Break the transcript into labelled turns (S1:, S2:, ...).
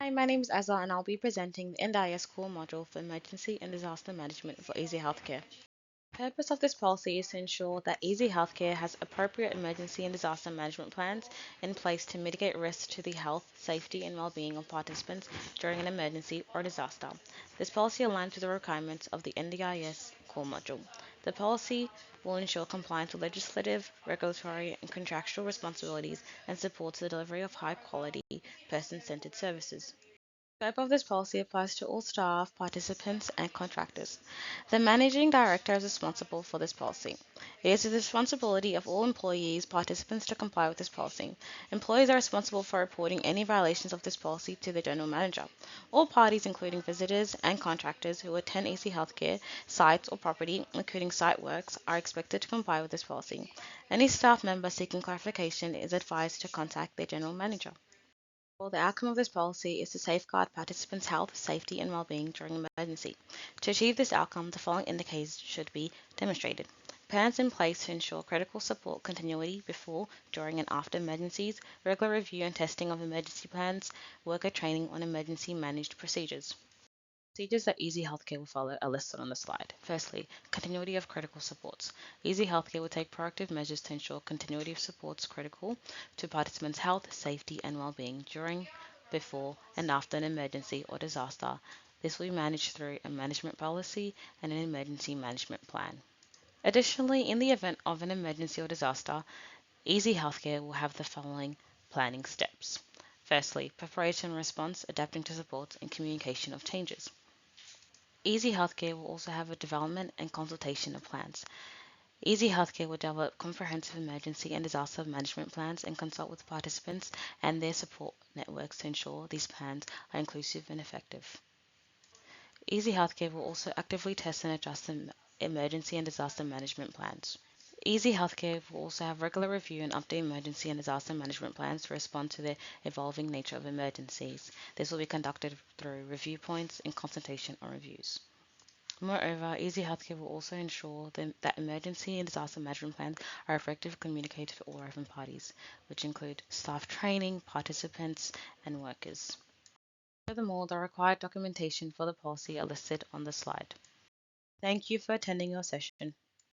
S1: Hi, my name is Azza and I'll be presenting the NDIS core module for emergency and disaster management for Easy Healthcare. The purpose of this policy is to ensure that Easy Healthcare has appropriate emergency and disaster management plans in place to mitigate risks to the health, safety, and well-being of participants during an emergency or disaster. This policy aligns with the requirements of the NDIS core module. The policy will ensure compliance with legislative, regulatory, and contractual responsibilities and supports the delivery of high-quality, person-centered services. The scope of this policy applies to all staff, participants, and contractors. The Managing Director is responsible for this policy. It is the responsibility of all employees, participants to comply with this policy. Employees are responsible for reporting any violations of this policy to the General Manager. All parties, including visitors and contractors who attend EC Healthcare sites or property, including site works, are expected to comply with this policy. Any staff member seeking clarification is advised to contact their General Manager. Well, the outcome of this policy is to safeguard participants' health, safety, and well-being during an emergency. To achieve this outcome, the following indicators should be demonstrated. Plans in place to ensure critical support continuity before, during, and after emergencies, regular review and testing of emergency plans, worker training on emergency managed procedures. Procedures that Easy Healthcare will follow are listed on the slide. Firstly, continuity of critical supports. Easy Healthcare will take proactive measures to ensure continuity of supports critical to participants' health, safety, and well-being during, before, and after an emergency or disaster. This will be managed through a management policy and an emergency management plan. Additionally, in the event of an emergency or disaster, Easy Healthcare will have the following planning steps. Firstly, preparation and response, adapting to supports, and communication of changes. Easy Healthcare will also have a development and consultation of plans. Easy Healthcare will develop comprehensive emergency and disaster management plans and consult with participants and their support networks to ensure these plans are inclusive and effective. Easy Healthcare will also actively test and adjust the emergency and disaster management plans. Easy Healthcare will also have regular review and update emergency and disaster management plans to respond to the evolving nature of emergencies. This will be conducted through review points and consultation or reviews. Moreover, Easy Healthcare will also ensure that emergency and disaster management plans are effectively communicated to all relevant parties, which include staff training, participants, and workers. Furthermore, the required documentation for the policy are listed on the slide. Thank you for attending your session.